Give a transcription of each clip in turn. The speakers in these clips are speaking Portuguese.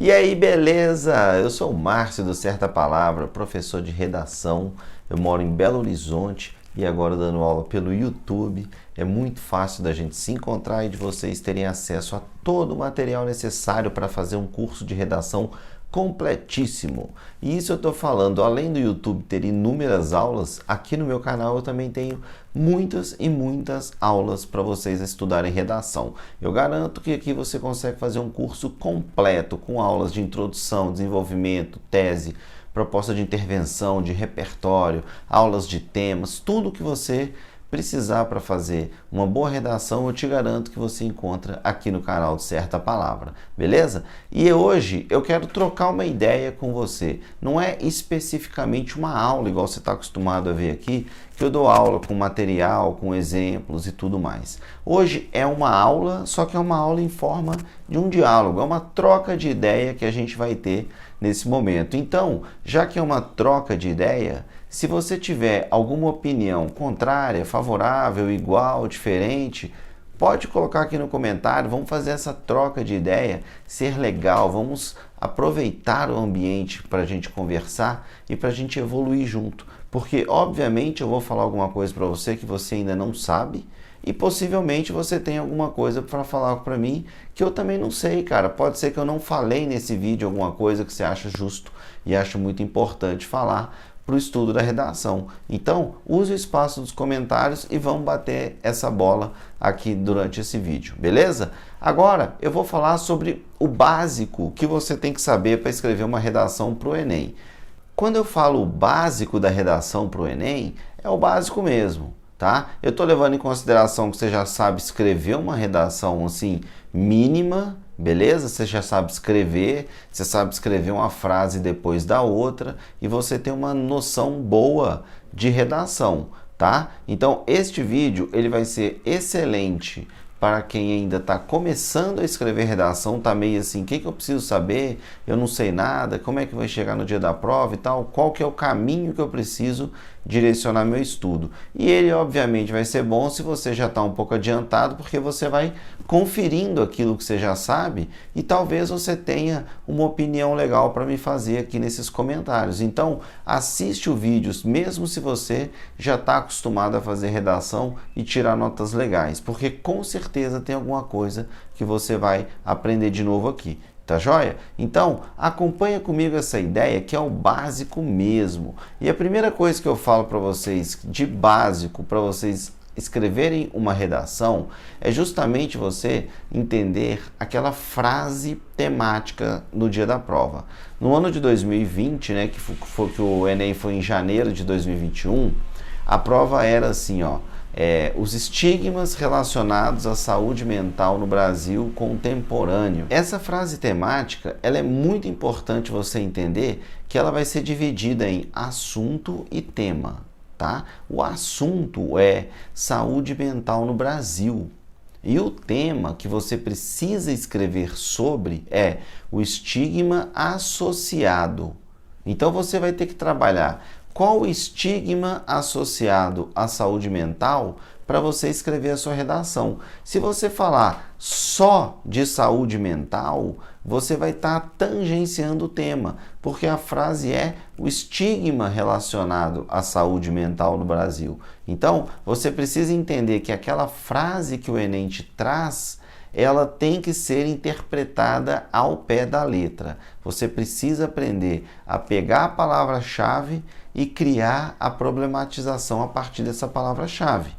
E aí, beleza? Eu sou o Márcio do Certa Palavra, professor de redação. Eu moro em Belo Horizonte e agora dando aula pelo YouTube. É muito fácil da gente se encontrar e de vocês terem acesso a todo o material necessário para fazer um curso de redação completíssimo. E isso eu estou falando, além do YouTube ter inúmeras aulas, aqui no meu canal eu também tenho muitas e muitas aulas para vocês estudarem redação. Eu garanto que aqui você consegue fazer um curso completo, com aulas de introdução, desenvolvimento, tese, proposta de intervenção, de repertório, aulas de temas, tudo que você precisar para fazer uma boa redação, eu te garanto que você encontra aqui no canal do Certa Palavra, beleza? E hoje eu quero trocar uma ideia com você. Não é especificamente uma aula, igual você está acostumado a ver aqui, que eu dou aula com material, com exemplos e tudo mais. Hoje é uma aula, só que é uma aula em forma de um diálogo, é uma troca de ideia que a gente vai ter nesse momento. Então, já que é uma troca de ideia, se você tiver alguma opinião contrária, favorável, igual, diferente, pode colocar aqui no comentário. Vamos fazer essa troca de ideia ser legal, vamos aproveitar o ambiente para a gente conversar e para a gente evoluir junto. Porque, obviamente, eu vou falar alguma coisa para você que você ainda não sabe e possivelmente você tem alguma coisa para falar para mim que eu também não sei, cara. Pode ser que eu não falei nesse vídeo alguma coisa que você acha justo e acha muito importante falar para o estudo da redação. Então, use o espaço dos comentários e vamos bater essa bola aqui durante esse vídeo, beleza? Agora, eu vou falar sobre o básico que você tem que saber para escrever uma redação para o Enem. Quando eu falo o básico da redação para o Enem, é o básico mesmo, tá? Eu estou levando em consideração que você já sabe escrever uma redação assim, mínima, beleza? Você já sabe escrever, você sabe escrever uma frase depois da outra e você tem uma noção boa de redação, tá? Então, este vídeo ele vai ser excelente para quem ainda está começando a escrever redação, está meio assim, o que eu preciso saber? Eu não sei nada, como é que vai chegar no dia da prova e tal? Qual que é o caminho que eu preciso direcionar meu estudo? E ele, obviamente, vai ser bom se você já está um pouco adiantado, porque você vai conferindo aquilo que você já sabe e talvez você tenha uma opinião legal para me fazer aqui nesses comentários. Então, assiste o vídeo, mesmo se você já está acostumado a fazer redação e tirar notas legais, porque com certeza tem alguma coisa que você vai aprender de novo aqui. Tá joia? Então, acompanha comigo essa ideia que é o básico mesmo. E a primeira coisa que eu falo para vocês de básico, para vocês escreverem uma redação, é justamente você entender aquela frase temática no dia da prova. No ano de 2020, né, foi que o Enem foi em janeiro de 2021, a prova era assim, ó, os estigmas relacionados à saúde mental no Brasil contemporâneo. Essa frase temática, ela é muito importante você entender que ela vai ser dividida em assunto e tema, tá? O assunto é saúde mental no Brasil. E o tema que você precisa escrever sobre é o estigma associado. Então você vai ter que trabalhar qual o estigma associado à saúde mental para você escrever a sua redação. Se você falar só de saúde mental, você vai estar tangenciando o tema, porque a frase é o estigma relacionado à saúde mental no Brasil. Então, você precisa entender que aquela frase que o Enem te traz, ela tem que ser interpretada ao pé da letra. Você precisa aprender a pegar a palavra-chave e criar a problematização a partir dessa palavra-chave.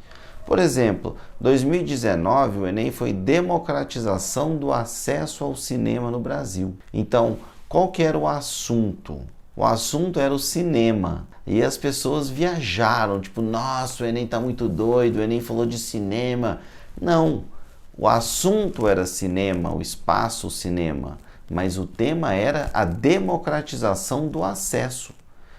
Por exemplo, 2019 o Enem foi democratização do acesso ao cinema no Brasil. Então, qual que era o assunto? O assunto era o cinema. E as pessoas viajaram, tipo, nossa, o Enem tá muito doido, o Enem falou de cinema. Não, o assunto era cinema, o espaço cinema, mas o tema era a democratização do acesso.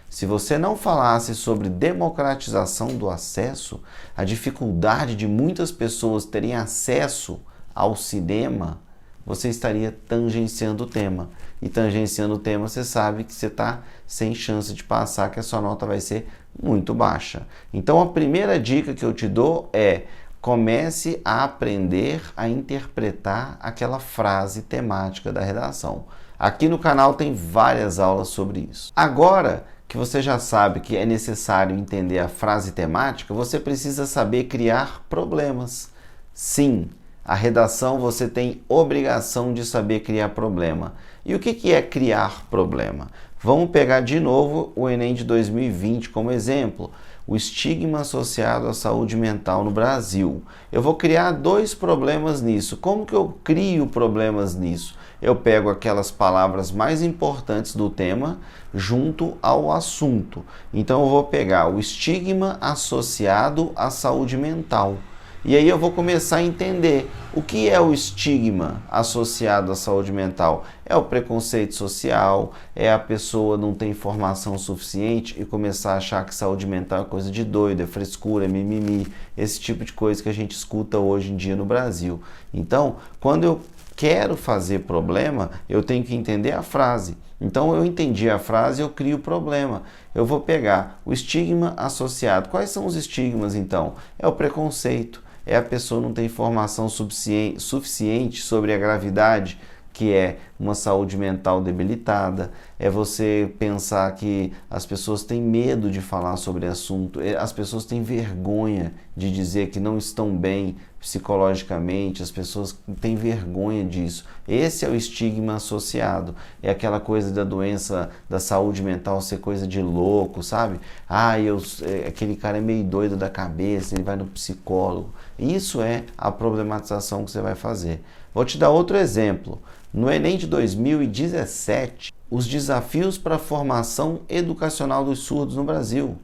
Se você não falasse sobre democratização do acesso, a dificuldade de muitas pessoas terem acesso ao cinema, você estaria tangenciando o tema. E tangenciando o tema, você sabe que você está sem chance de passar, que a sua nota vai ser muito baixa. Então, a primeira dica que eu te dou é: comece a aprender a interpretar aquela frase temática da redação. Aqui no canal tem várias aulas sobre isso. Agora que você já sabe que é necessário entender a frase temática, você precisa saber criar problemas. Sim, a redação você tem obrigação de saber criar problema. E o que é criar problema? Vamos pegar de novo o Enem de 2020 como exemplo. O estigma associado à saúde mental no Brasil. Eu vou criar dois problemas nisso. Como que eu crio problemas nisso? Eu pego aquelas palavras mais importantes do tema junto ao assunto. Então eu vou pegar o estigma associado à saúde mental. E aí eu vou começar a entender o que é o estigma associado à saúde mental. É o preconceito social, é a pessoa não ter informação suficiente e começar a achar que saúde mental é coisa de doido, é frescura, é mimimi, esse tipo de coisa que a gente escuta hoje em dia no Brasil. Então, quando eu quero fazer problema, eu tenho que entender a frase. Então, eu entendi a frase, eu crio o problema. Eu vou pegar o estigma associado. Quais são os estigmas, então? É o preconceito. É a pessoa não ter informação suficiente sobre a gravidade, que é uma saúde mental debilitada. É você pensar que as pessoas têm medo de falar sobre assunto, as pessoas têm vergonha de dizer que não estão bem psicologicamente, as pessoas têm vergonha disso. Esse é o estigma associado. É aquela coisa da doença, da saúde mental ser coisa de louco, sabe? Aquele cara é meio doido da cabeça, ele vai no psicólogo. Isso é a problematização que você vai fazer. Vou te dar outro exemplo. No Enem de 2017, os desafios para a formação educacional dos surdos no Brasil.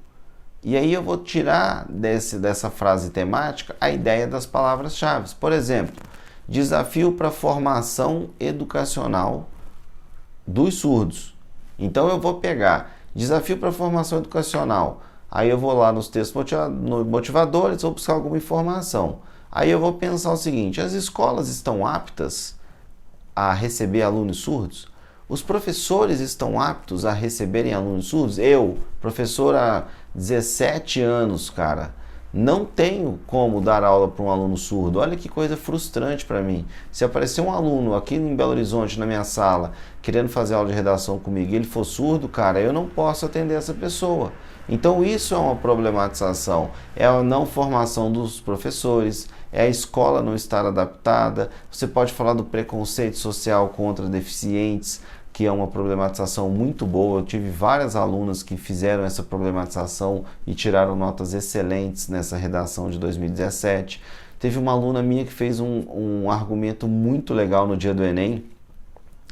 E aí eu vou tirar dessa frase temática a ideia das palavras-chave. Por exemplo, desafio para a formação educacional dos surdos. Então eu vou pegar desafio para a formação educacional. Aí eu vou lá nos textos motivadores, vou buscar alguma informação. Aí eu vou pensar o seguinte: as escolas estão aptas a receber alunos surdos? Os professores estão aptos a receberem alunos surdos? Eu, professor há 17 anos, cara, não tenho como dar aula para um aluno surdo. Olha que coisa frustrante para mim. Se aparecer um aluno aqui em Belo Horizonte, na minha sala, querendo fazer aula de redação comigo e ele for surdo, cara, eu não posso atender essa pessoa. Então isso é uma problematização, é a não formação dos professores, é a escola não estar adaptada. Você pode falar do preconceito social contra deficientes, que é uma problematização muito boa. Eu tive várias alunas que fizeram essa problematização e tiraram notas excelentes nessa redação de 2017. Teve uma aluna minha que fez um argumento muito legal no dia do Enem.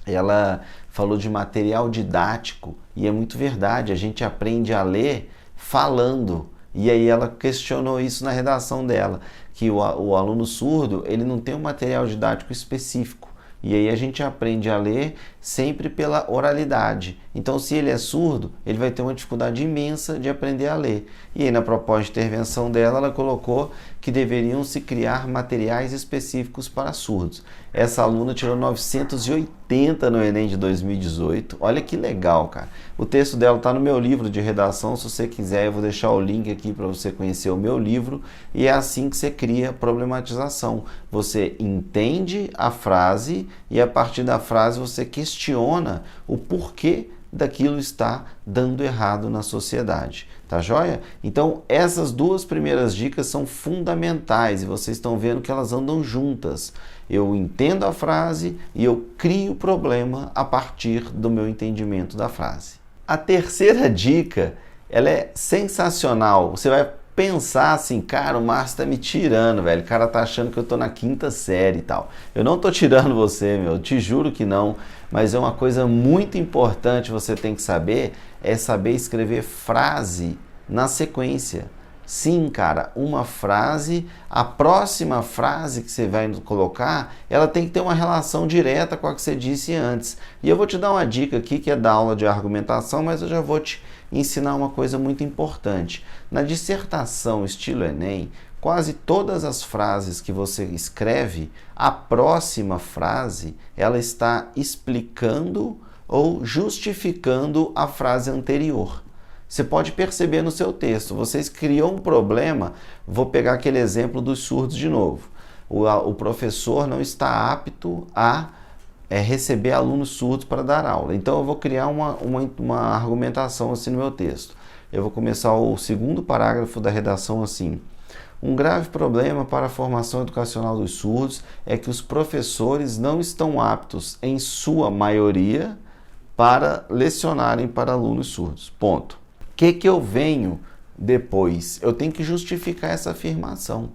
Ela falou de material didático e é muito verdade, a gente aprende a ler falando. E aí ela questionou isso na redação dela, que o aluno surdo ele não tem um material didático específico. E aí a gente aprende a ler sempre pela oralidade. Então, se ele é surdo, ele vai ter uma dificuldade imensa de aprender a ler. E aí, na proposta de intervenção dela, ela colocou que deveriam se criar materiais específicos para surdos. Essa aluna tirou 980 no Enem de 2018. Olha que legal, cara. O texto dela está no meu livro de redação. Se você quiser, eu vou deixar o link aqui para você conhecer o meu livro. E é assim que você cria problematização. Você entende a frase e, a partir da frase, você questiona o porquê daquilo está dando errado na sociedade, tá joia? Então essas duas primeiras dicas são fundamentais e vocês estão vendo que elas andam juntas. Eu entendo a frase e eu crio o problema a partir do meu entendimento da frase. A terceira dica, ela é sensacional. Você vai pensar assim, cara, o Márcio tá me tirando, velho. O cara tá achando que eu tô na 5ª série e tal. Eu não tô tirando você, meu. Eu te juro que não. Mas é uma coisa muito importante, você tem que saber, é saber escrever frase na sequência. Sim, cara, uma frase, a próxima frase que você vai colocar, ela tem que ter uma relação direta com a que você disse antes. E eu vou te dar uma dica aqui, que é da aula de argumentação, mas eu já vou te ensinar uma coisa muito importante. Na dissertação estilo Enem, quase todas as frases que você escreve, a próxima frase, ela está explicando ou justificando a frase anterior. Você pode perceber no seu texto, vocês criam um problema, vou pegar aquele exemplo dos surdos de novo. O professor não está apto a receber alunos surdos para dar aula. Então eu vou criar uma argumentação assim no meu texto. Eu vou começar o segundo parágrafo da redação assim: um grave problema para a formação educacional dos surdos é que os professores não estão aptos, em sua maioria, para lecionarem para alunos surdos. Ponto. O que eu venho depois? Eu tenho que justificar essa afirmação.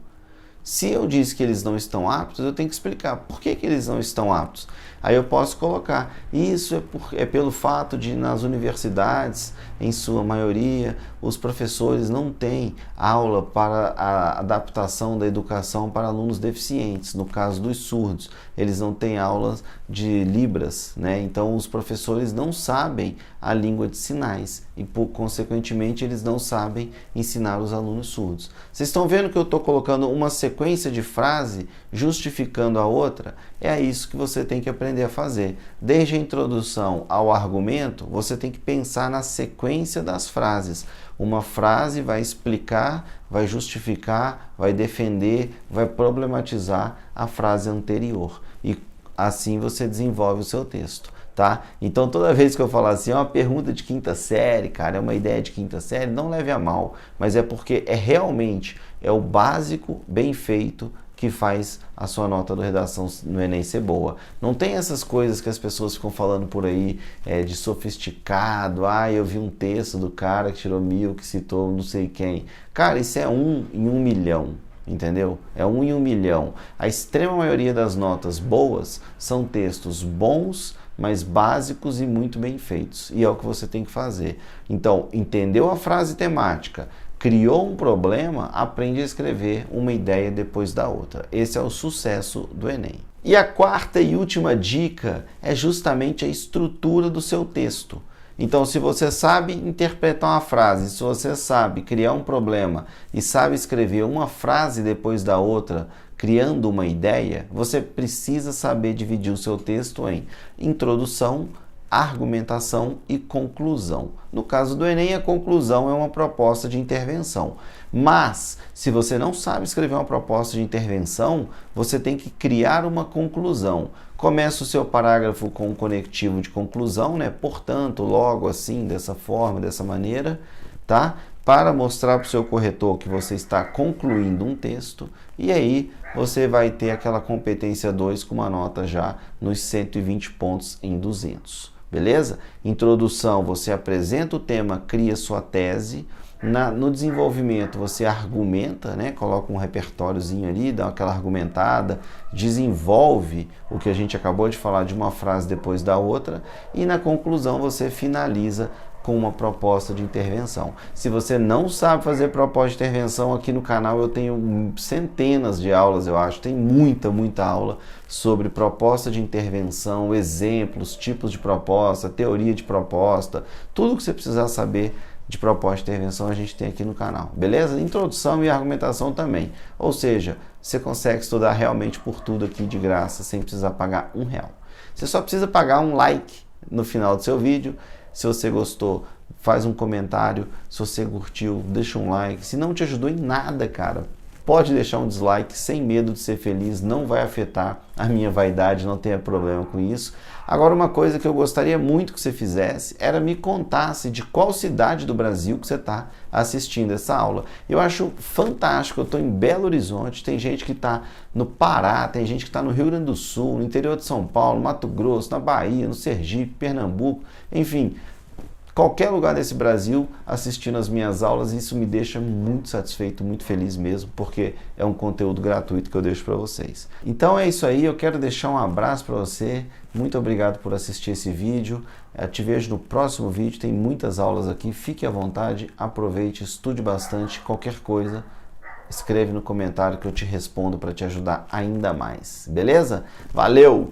Se eu disse que eles não estão aptos, eu tenho que explicar por que eles não estão aptos. Aí eu posso colocar, isso é pelo fato de nas universidades, em sua maioria, os professores não têm aula para a adaptação da educação para alunos deficientes. No caso dos surdos, eles não têm aulas de Libras, né? Então os professores não sabem a língua de sinais e, consequentemente, eles não sabem ensinar os alunos surdos. Vocês estão vendo que eu estou colocando uma sequência de frase justificando a outra? É isso que você tem que aprender a fazer. Desde a introdução ao argumento, você tem que pensar na sequência das frases. Uma frase vai explicar, vai justificar, vai defender, vai problematizar a frase anterior. E assim você desenvolve o seu texto, tá? Então toda vez que eu falar assim, é uma pergunta de quinta série, cara, é uma ideia de quinta série, não leve a mal, mas é porque realmente o básico bem feito que faz a sua nota de redação no Enem ser boa. Não tem essas coisas que as pessoas ficam falando por aí de sofisticado. Eu vi um texto do cara que tirou 1000, que citou não sei quem. Cara, isso é 1 em 1 milhão, entendeu? É 1 em 1 milhão. A extrema maioria das notas boas são textos bons, mas básicos e muito bem feitos. E é o que você tem que fazer. Então, entendeu a frase temática? Criou um problema, aprende a escrever uma ideia depois da outra. Esse é o sucesso do Enem. E a quarta e última dica é justamente a estrutura do seu texto. Então, se você sabe interpretar uma frase, se você sabe criar um problema e sabe escrever uma frase depois da outra, criando uma ideia, você precisa saber dividir o seu texto em introdução, argumentação e conclusão. No caso do Enem, a conclusão é uma proposta de intervenção. Mas, se você não sabe escrever uma proposta de intervenção, você tem que criar uma conclusão. Começa o seu parágrafo com um conectivo de conclusão, né? Portanto, logo assim, dessa forma, dessa maneira, tá? Para mostrar para o seu corretor que você está concluindo um texto, e aí você vai ter aquela competência 2 com uma nota já nos 120 pontos em 200. Beleza? Introdução, você apresenta o tema, cria sua tese. No desenvolvimento, você argumenta, né? Coloca um repertóriozinho ali, dá aquela argumentada, desenvolve o que a gente acabou de falar de uma frase depois da outra. E na conclusão, você finaliza com uma proposta de intervenção. Se você não sabe fazer proposta de intervenção, aqui no canal eu tenho centenas de aulas, eu acho, tem muita aula sobre proposta de intervenção, exemplos, tipos de proposta, teoria de proposta, tudo que você precisar saber de proposta de intervenção a gente tem aqui no canal, beleza? Introdução e argumentação também, ou seja, você consegue estudar realmente por tudo aqui de graça, sem precisar pagar R$1. Você só precisa pagar um like no final do seu vídeo. Se você gostou, faz um comentário. Se você curtiu, deixa um like. Se não te ajudou em nada, cara, pode deixar um dislike sem medo de ser feliz. Não vai afetar a minha vaidade, não tenha problema com isso. Agora, uma coisa que eu gostaria muito que você fizesse era me contasse de qual cidade do Brasil que você está assistindo essa aula. Eu acho fantástico, eu estou em Belo Horizonte, tem gente que está no Pará, tem gente que está no Rio Grande do Sul, no interior de São Paulo, Mato Grosso, na Bahia, no Sergipe, Pernambuco, enfim, qualquer lugar desse Brasil assistindo as minhas aulas. Isso me deixa muito satisfeito, muito feliz mesmo, porque é um conteúdo gratuito que eu deixo para vocês. Então é isso aí, eu quero deixar um abraço para você, muito obrigado por assistir esse vídeo, eu te vejo no próximo vídeo, tem muitas aulas aqui, fique à vontade, aproveite, estude bastante, qualquer coisa, escreve no comentário que eu te respondo para te ajudar ainda mais, beleza? Valeu!